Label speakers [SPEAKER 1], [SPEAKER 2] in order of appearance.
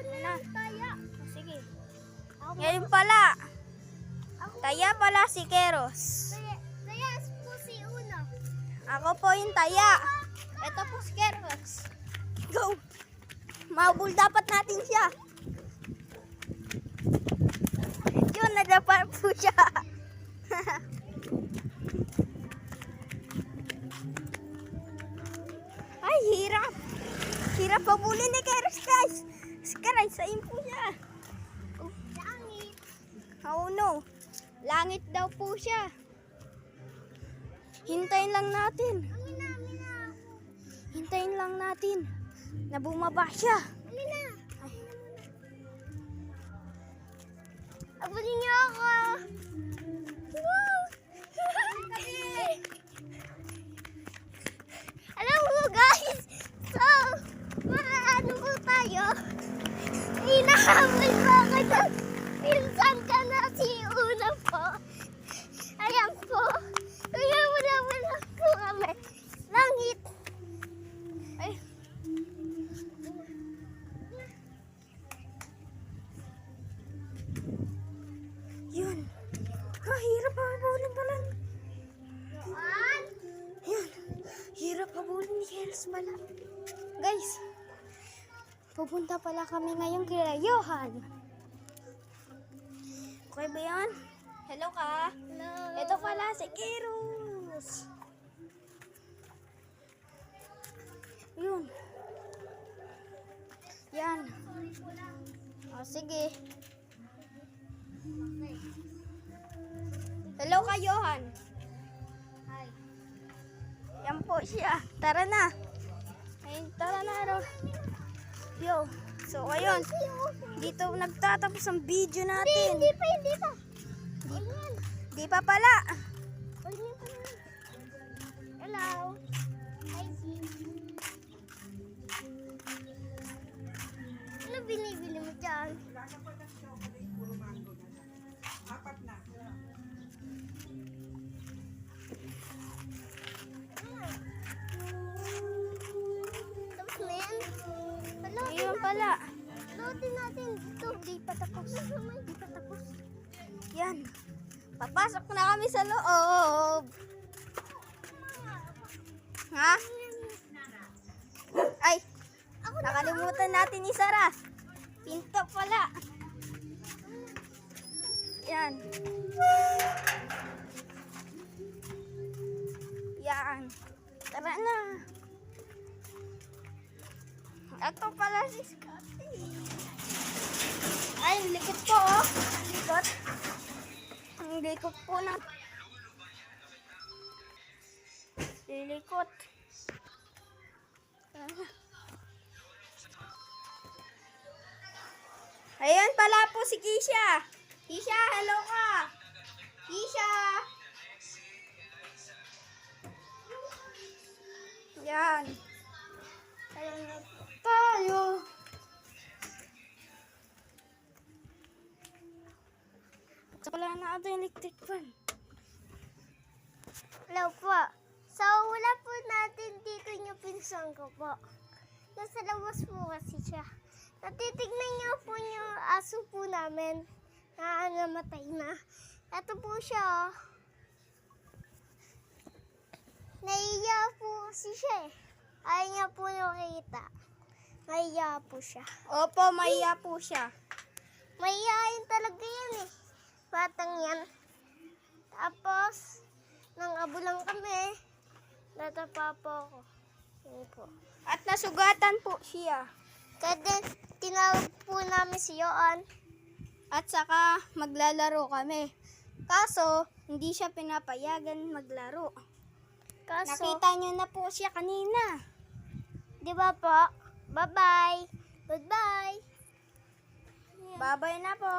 [SPEAKER 1] na.
[SPEAKER 2] Taya.
[SPEAKER 1] Sige.
[SPEAKER 2] Ako,
[SPEAKER 1] Ngayon pala. Taya pala si Keros.
[SPEAKER 2] Taya po si Una.
[SPEAKER 1] Ako po yung taya. Ito po si Keros. Go! Mabul dapat natin siya. Yun, nadapa po siya. Ay, hirap. Hirap pabulin ni Keros, guys. Skaray, sayin po siya.
[SPEAKER 2] Langit.
[SPEAKER 1] Oh no. Langit daw po siya. Hintayin lang natin.
[SPEAKER 2] Amina.
[SPEAKER 1] Hintayin lang natin na bumaba siya.
[SPEAKER 2] Amina.
[SPEAKER 1] Ay,
[SPEAKER 2] Abulin niyo ako. Woo! Alam mo guys, so, ano po tayo? Hinahabol po ako ng pinsan ka na si Una po. Ayan po. Kaya wala po kami. Langit.
[SPEAKER 1] ay. Yun. Hirap habulin pala.
[SPEAKER 2] Yan.
[SPEAKER 1] Yun. Hirap habulin ni Keros pala. Guys, pupunta pala kami ngayon kay Johan. Okay ba yan? Hello ka?
[SPEAKER 2] Hello.
[SPEAKER 1] Ito pala si Keros. Yun. Yan. O, sige. Hello ka, Johan.
[SPEAKER 2] Hi.
[SPEAKER 1] Yan po siya. Tara na. Ay, tara na, Ro. Yo. So, ayun. Dito nagtatapos ang video natin.
[SPEAKER 2] Hindi pa. Ayan.
[SPEAKER 1] Di pa pala.
[SPEAKER 2] Ayan pa na. Hello. Hi, sis. Ano binibili mo dyan? Tapos na yan?
[SPEAKER 1] Ayun pala.
[SPEAKER 2] Loadin natin dito. Di pa tapos. Di pa tapos.
[SPEAKER 1] Yan. Papasok na kami sa loob. Ha? Ay, nakalimutan natin isara. Pinto pala. Yan. Yan. Tara na. Ito pala si Scotty. Ay, likot po oh. Likot. Ang likot po na. Lilikot. Ayan pala po si Kisha. Kisha, hello ka. Kisha. Yan. Ayan na tayo. Wala na ito yung electric fan.
[SPEAKER 2] Hello po. So, wala po natin dito yung pinsan ko po. Nasa labas po kasi siya. Natitignan niyo po yung aso po namin na namatay na. Ito po siya. Oh. Naiya po kasi siya eh. Ayaw niya po nakita. Naiya po siya.
[SPEAKER 1] Opo, maiya po siya.
[SPEAKER 2] Mahihayin talaga yan eh. Batang yan. Tapos, nang abulang kami, natapa po ako. Yun po.
[SPEAKER 1] At nasugatan po siya.
[SPEAKER 2] Kaya din, tinawag po namin si Yoan.
[SPEAKER 1] At saka maglalaro kami. Kaso, hindi siya pinapayagan maglaro.
[SPEAKER 2] Kaso,
[SPEAKER 1] Nakita niyo na po siya kanina.
[SPEAKER 2] di ba po? Bye-bye. Goodbye.
[SPEAKER 1] Babay na po.